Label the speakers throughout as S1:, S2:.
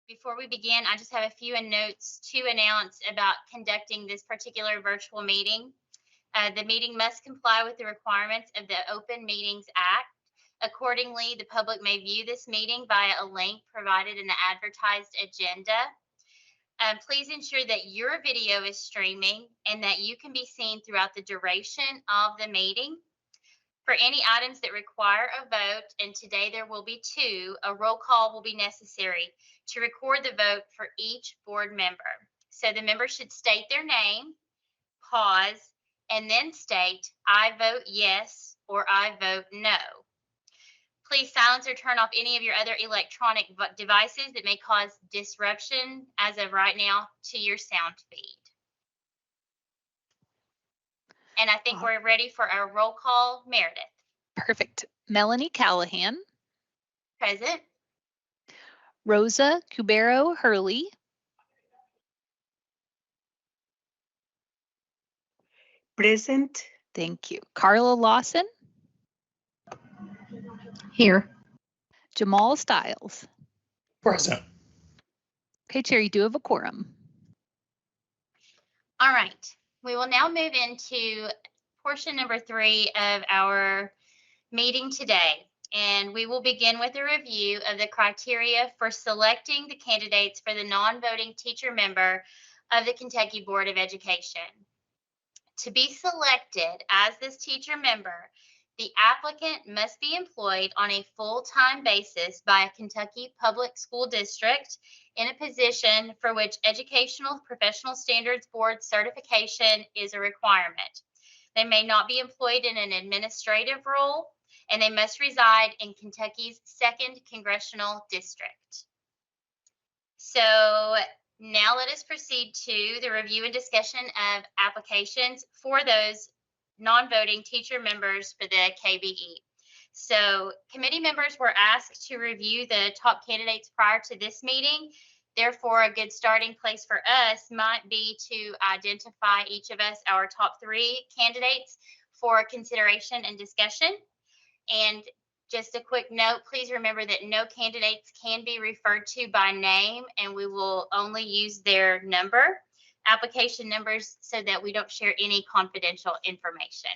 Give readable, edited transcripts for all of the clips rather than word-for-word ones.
S1: Before we begin, I just have a few notes to announce about conducting this particular virtual meeting. The meeting must comply with the requirements of the Open Meetings Act. Accordingly, the public may view this meeting via a link provided in the advertised agenda. Please ensure that your video is streaming and that you can be seen throughout the duration of the meeting. For any items that require a vote, and today there will be two, a roll call will be necessary to record the vote for each board member. So the member should state their name, pause, and then state, I vote yes or I vote no. Please silence or turn off any of your other electronic devices that may cause disruption as of right now to your sound feed. And I think we're ready for our roll call. Meredith.
S2: Perfect. Melanie Callahan.
S1: Present.
S2: Rosa Cubero Hurley.
S3: Present.
S2: Thank you. Carla Lawson.
S4: Here.
S2: Jamal Stiles.
S5: Present.
S2: Okay, Chair, you do have a quorum.
S1: All right. We will now move into portion number 3 of our meeting today, and we will begin with a review of the criteria for selecting the candidates for the non-voting teacher member of the Kentucky Board of Education. To be selected as this teacher member, the applicant must be employed on a full-time basis by a Kentucky public school district in a position for which Educational Professional Standards Board certification is a requirement. They may not be employed in an administrative role, and they must reside in Kentucky's 2nd Congressional District. So now let us proceed to the review and discussion of applications for those non-voting teacher members for the KBE. So committee members were asked to review the top candidates prior to this meeting. Therefore, a good starting place for us might be to identify each of us our top 3 candidates for consideration and discussion. And just a quick note, please remember that no candidates can be referred to by name, and we will only use their application numbers, so that we don't share any confidential information.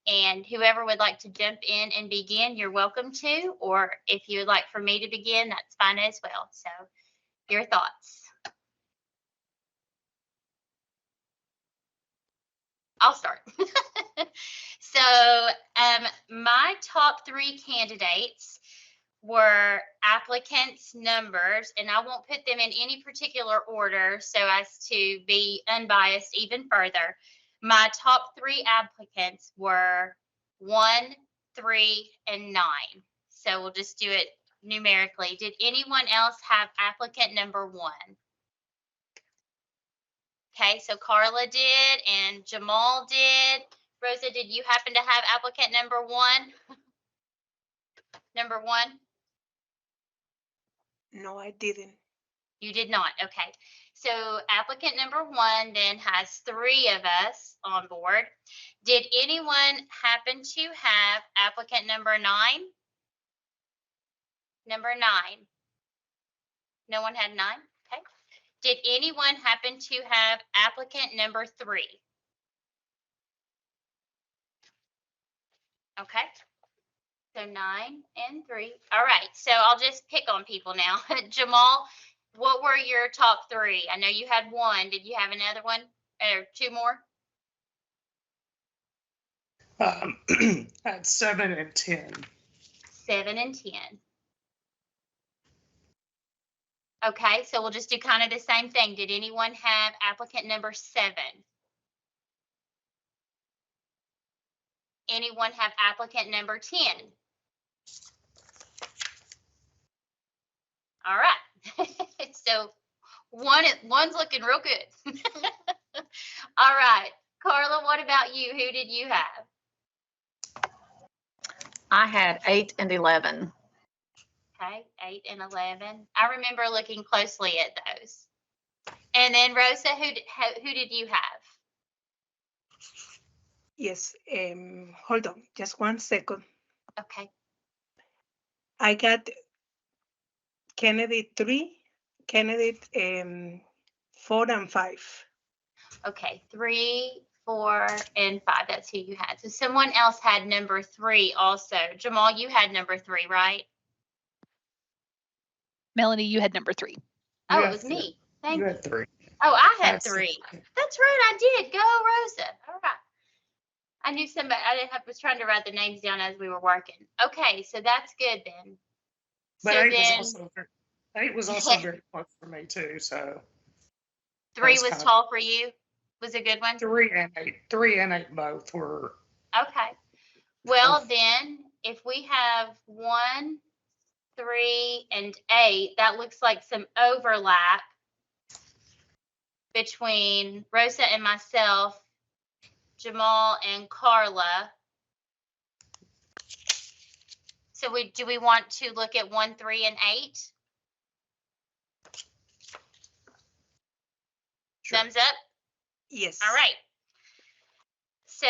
S1: And whoever would like to jump in and begin, you're welcome to, or if you would like for me to begin, that's fine as well. So your thoughts. I'll start. So my top 3 candidates were applicants' numbers, and I won't put them in any particular order so as to be unbiased even further. My top 3 applicants were 1, 3, and 9. So we'll just do it numerically. Did anyone else have applicant number 1? Okay, so Carla did and Jamal did. Rosa, did you happen to have applicant number 1? Number 1?
S3: No, I didn't.
S1: You did not. Okay. So applicant number 1 then has 3 of us on board. Did anyone happen to have applicant number 9? Number 9. No one had 9? Okay. Did anyone happen to have applicant number 3? Okay. So 9 and 3. All right. So I'll just pick on people now. Jamal, what were your top 3? I know you had 1. Did you have another one or 2 more?
S5: At 7 and 10.
S1: 7 and 10. Okay, so we'll just do kind of the same thing. Did anyone have applicant number 7? Anyone have applicant number 10? All right. So one's looking real good. All right. Carla, what about you? Who did you have?
S4: I had 8 and 11.
S1: Okay, 8 and 11. I remember looking closely at those. And then Rosa, who did you have?
S3: Yes, hold on, just 1 second.
S1: Okay.
S3: I got Kennedy 3, candidate 4 and 5.
S1: Okay, 3, 4, and 5. That's who you had. So someone else had number 3 also. Jamal, you had number 3, right?
S2: Melanie, you had number 3.
S1: Oh,
S5: You
S1: it
S5: had
S1: was
S5: th-
S1: me. Thank
S5: You
S1: you.
S5: had 3.
S1: Oh, I had
S5: That's
S1: 3.
S5: okay.
S1: That's right, I did. Go, Rosa. All right. I knew somebody. Was trying to write the names down as we were working. Okay, so that's good then.
S5: But
S1: So
S5: 8 was
S1: then
S5: also very, 8 was also very close for me too. So
S1: 3
S5: was
S1: was
S5: kind of-
S1: tall for you. Was a good one.
S5: 3 and 8, 3 and 8 both were.
S1: Okay. Well, then if we have 1, 3, and 8, that looks like some overlap between Rosa and myself, Jamal and Carla. So do we want to look at 1, 3, and 8?
S5: Sure.
S1: Thumbs up?
S3: Yes.
S1: All right. So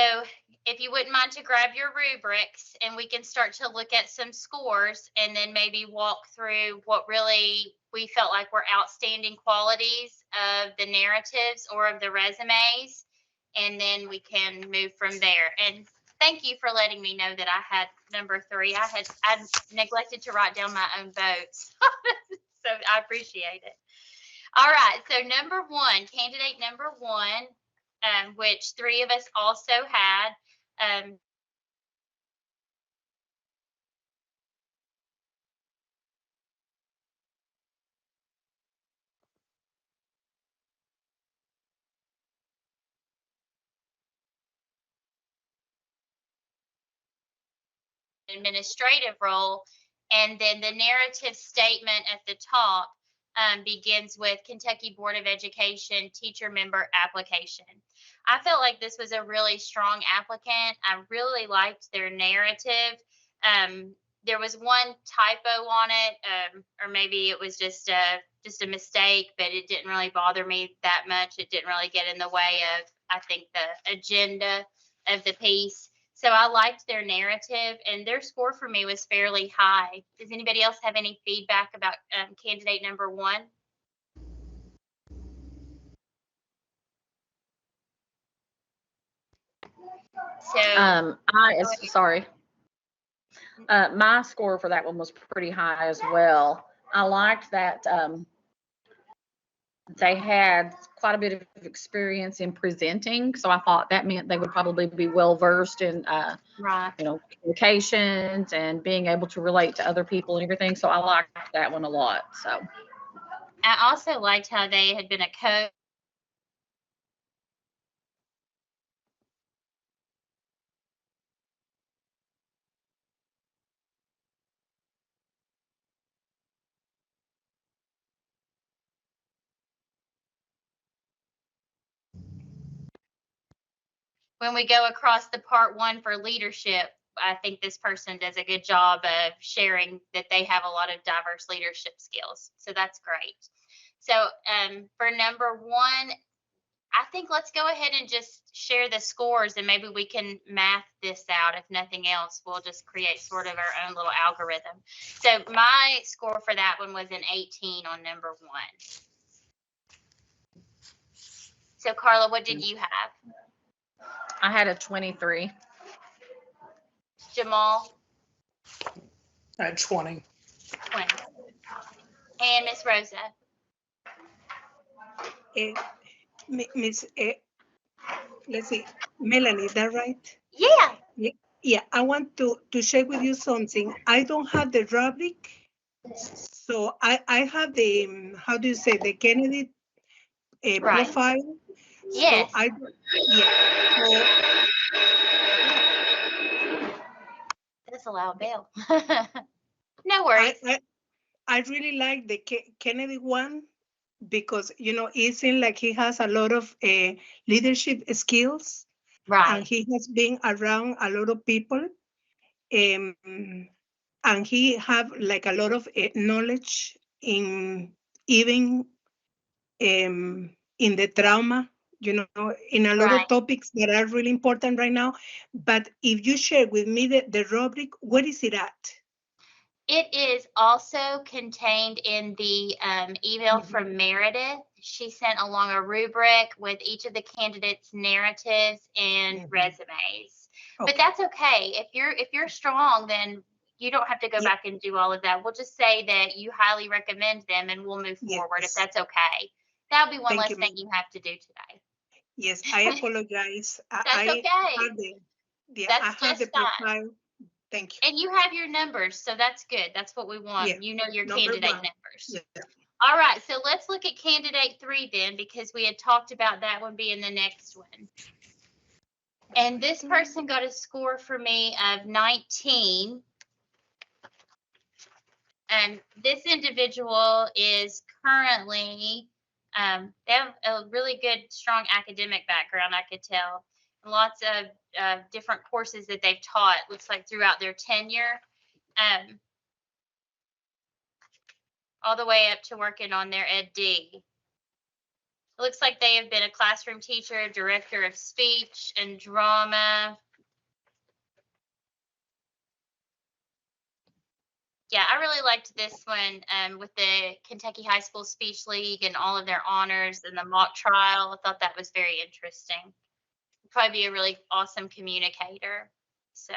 S1: if you wouldn't mind to grab your rubrics and we can start to look at some scores and then maybe walk through what really we felt like were outstanding qualities of the narratives or of the resumes, and then we can move from there. And thank you for letting me know that I had number 3. I neglected to write down my own votes. So I appreciate it. All right, so number 1, candidate number 1, which 3 of us also had. Administrative role, and then the narrative statement at the top begins with Kentucky Board of Education teacher member application. I felt like this was a really strong applicant. I really liked their narrative. There was one typo on it, or maybe it was just a mistake, but it didn't really bother me that much. It didn't really get in the way of, I think, the agenda of the piece. So I liked their narrative, and their score for me was fairly high. Does anybody else have any feedback about candidate number 1? So
S4: Sorry. My score for that one was pretty high as well. I liked that they had quite a bit of experience in presenting, so I thought that meant they would probably be well versed in
S1: right.
S4: communications and being able to relate to other people and everything. So I liked that one a lot. So
S1: I also liked how they had been a coach. When we go across the part 1 for leadership, I think this person does a good job of sharing that they have a lot of diverse leadership skills. So that's great. So for number 1, I think let's go ahead and just share the scores, and maybe we can math this out. If nothing else, we'll just create sort of our own little algorithm. So my score for that one was an 18 on number 1. So Carla, what did you have?
S4: I had a 23.
S1: Jamal?
S5: I had 20.
S1: 20. And Miss Rosa?
S3: Miss, let's see, Melanie, is that right?
S1: Yeah.
S3: Yeah, I want to share with you something. I don't have the rubric, so I have the, how do you say, the candidate
S1: Right.
S3: profile.
S1: Yes.
S3: So so
S1: That's a loud bell. No worries.
S3: I really like the Kennedy one because, it seems like he has a lot of leadership skills, and
S1: Right.
S3: he has been around a lot of people, and he have like a lot of knowledge in even in the trauma, in a lot
S1: Right.
S3: of topics that are really important right now. But if you share with me the rubric, where is it at?
S1: It is also contained in the email from Meredith. She sent along a rubric with each of the candidates' narratives and resumes. But
S3: Okay.
S1: that's okay. If you're strong, then you don't have to go
S3: Yeah.
S1: back and do all of that. We'll just say that you highly recommend them, and we'll move forward if
S3: Yes.
S1: that's okay. That'll be one
S3: Thank
S1: less
S3: you,
S1: thing
S3: ma'am.
S1: you have to do today.
S3: Yes, I apologize.
S1: That's
S3: I
S1: okay.
S3: had the, yeah,
S1: That's
S3: I had the
S1: just fine.
S3: profile. Thank you.
S1: And you have your numbers, so that's good. That's what we want.
S3: Yeah,
S1: You know your
S3: number
S1: candidate
S3: one.
S1: numbers.
S3: Yeah.
S1: All right, so let's look at candidate 3 then, because we had talked about that one being the next one. And this person got a score for me of 19. And this individual is currently, they have a really good, strong academic background, I could tell. Lots of different courses that they've taught, looks like throughout their tenure. All the way up to working on their Ed D. It looks like they have been a classroom teacher, director of speech and drama. Yeah, I really liked this one with the Kentucky High School Speech League and all of their honors and the mock trial. I thought that was very interesting. Probably be a really awesome communicator. So,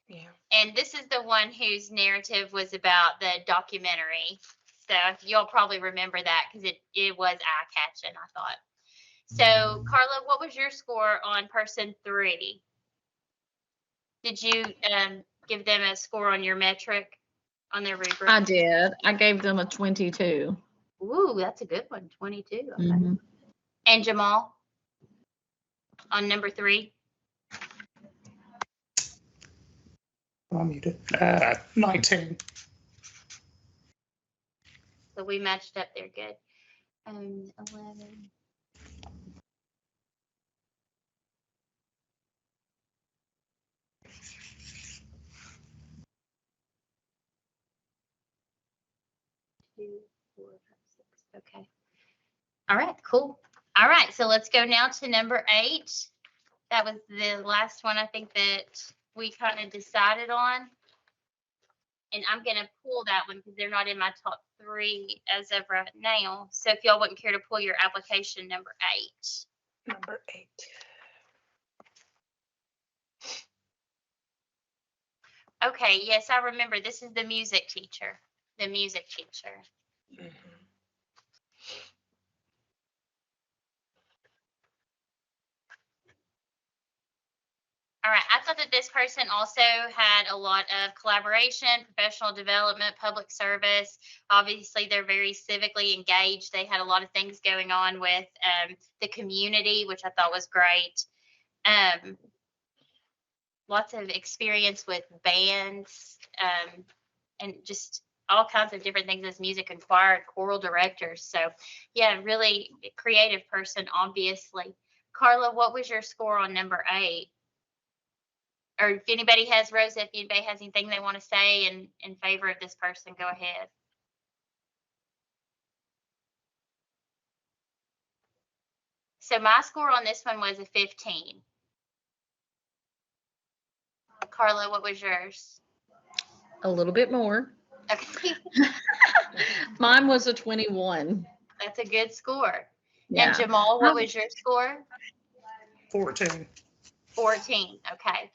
S3: Yeah.
S1: and this is the one whose narrative was about the documentary. So you'll probably remember that because it was eye-catching, I thought. So, Carla, what was your score on person 3? Did you give them a score on your metric, on their rubric?
S4: I did. I gave them a 22.
S1: Ooh, that's a good one, 22. Okay.
S4: Mhm.
S1: And Jamal, on number 3?
S5: I'm muted. 19.
S1: So we matched up there good. 11. Two, 4, 5, 6. Okay. All right, cool. All right, so let's go now to number 8. That was the last one I think that we kind of decided on. And I'm going to pull that one because they're not in my top 3 as of right now. So if y'all wouldn't care to pull your application number 8.
S3: Number 8.
S1: Okay, yes, I remember. This is the music teacher. The music teacher. All right, I thought that this person also had a lot of collaboration, professional development, public service. Obviously, they're very civically engaged. They had a lot of things going on with the community, which I thought was great. Lots of experience with bands and just all kinds of different things as music and choir, choral directors. So, yeah, really creative person, obviously. Carla, what was your score on number 8? Or if anybody has, Rosa, if anybody has anything they want to say in favor of this person, go ahead. So my score on this one was a 15. Carla, what was yours?
S4: A little bit more.
S1: Okay,
S4: Mine was a 21.
S1: that's a good score.
S4: Yeah.
S1: And Jamal, what was your score?
S5: 14.
S1: 14. Okay.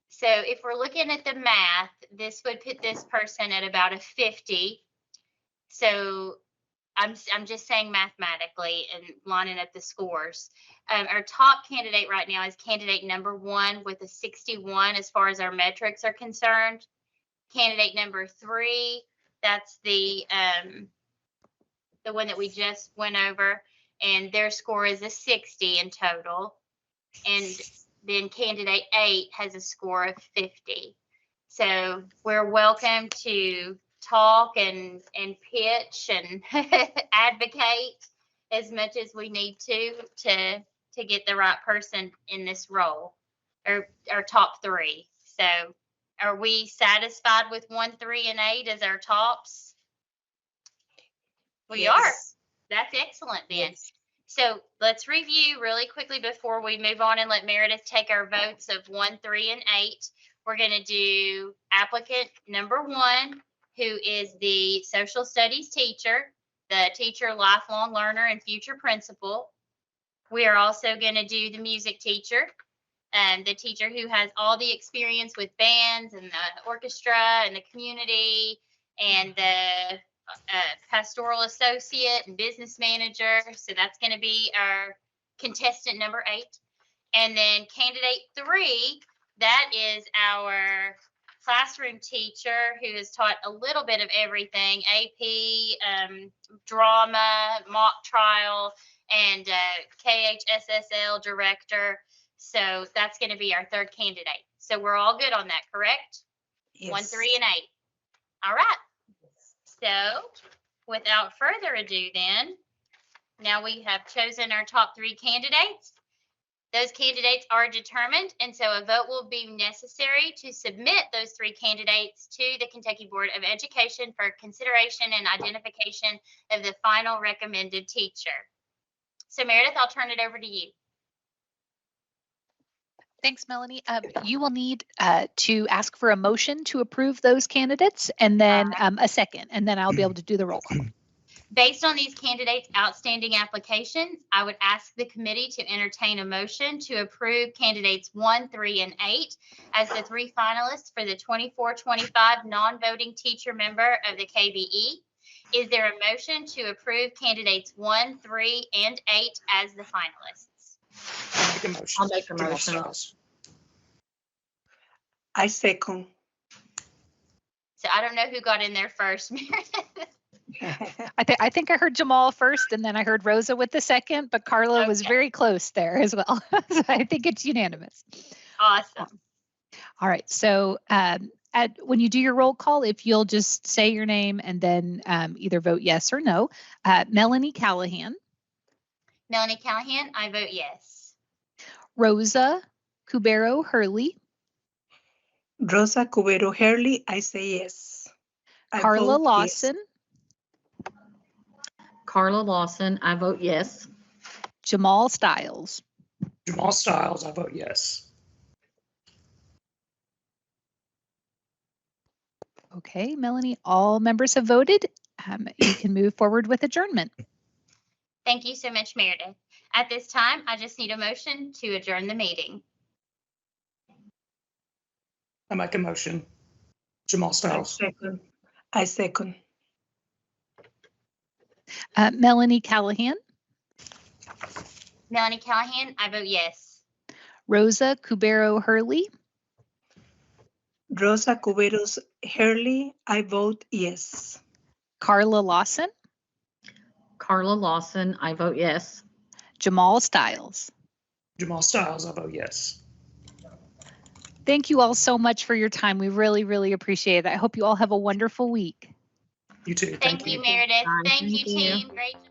S1: So if we're looking at the math, this would put this person at about a 50. So I'm just saying mathematically and lining up the scores. Our top candidate right now is candidate number 1 with a 61 as far as our metrics are concerned. Candidate number 3, that's the one that we just went over, and their score is a 60 in total. And then candidate 8 has a score of 50. So we're welcome to talk and pitch and advocate as much as we need to get the right person in this role, or our top 3. So are we satisfied with 1, 3, and 8 as our tops? We are.
S3: Yes.
S1: That's excellent then.
S3: Yes.
S1: So let's review really quickly before we move on and let Meredith take our votes of 1, 3, and 8. We're going to do applicant number 1, who is the social studies teacher, the teacher, lifelong learner, and future principal. We are also going to do the music teacher, the teacher who has all the experience with bands and the orchestra and the community, and the pastoral associate and business manager. So that's going to be our contestant number 8. And then candidate 3, that is our classroom teacher who has taught a little bit of everything, AP, drama, mock trial, and KHSSL director. So that's going to be our 3rd candidate. So we're all good on that, correct?
S3: Yes.
S1: 1, 3, and 8. All right. So without further ado then, now we have chosen our top 3 candidates. Those candidates are determined, and so a vote will be necessary to submit those 3 candidates to the Kentucky Board of Education for consideration and identification of the final recommended teacher. So Meredith, I'll turn it over to you.
S2: Thanks, Melanie. You will need to ask for a motion to approve those candidates and then a second, and then I'll be able to do the roll call.
S1: Based on these candidates' outstanding applications, I would ask the committee to entertain a motion to approve candidates 1, 3, and 8 as the 3 finalists for the 24-25 non-voting teacher member of the KBE. Is there a motion to approve candidates 1, 3, and 8 as the finalists?
S5: I'll make a motion.
S4: I'll make a
S5: Jamal
S4: motion.
S5: Stiles.
S3: I second.
S1: So I don't know who got in there first, Meredith.
S2: I think I heard Jamal first, and then I heard Rosa with the second, but Carla was
S1: Okay.
S2: very close there as well. So I think it's unanimous.
S1: Awesome.
S2: All right. So when you do your roll call, if you'll just say your name and then either vote yes or no. Melanie Callahan,
S1: Melanie Callahan, I vote yes.
S2: Rosa Cubero Hurley,
S3: Rosa Cubero Hurley, I say yes. I
S2: Carla
S3: vote
S2: Lawson,
S4: Carla Lawson, I vote yes.
S2: Jamal Stiles.
S5: Jamal Stiles, I vote yes.
S2: Okay, Melanie, all members have voted. You can move forward with adjournment.
S1: Thank you so much, Meredith. At this time, I just need a motion to adjourn the meeting.
S5: I make a motion. Jamal
S3: yes. I
S5: Stiles.
S3: second. I second.
S2: Melanie Callahan,
S1: Melanie Callahan, I vote yes.
S2: Rosa Cubero Hurley,
S3: Rosa Cubero Hurley, I vote yes.
S2: Carla Lawson,
S4: Carla Lawson, I vote yes.
S2: Jamal Stiles.
S5: Jamal Stiles, I vote yes.
S2: Thank you all so much for your time. We really, really appreciate it. I hope you all have a wonderful week.
S5: You too.
S1: Thank you, Meredith.
S4: Bye.
S1: Thank you,
S4: Thank you.
S1: team. Great job.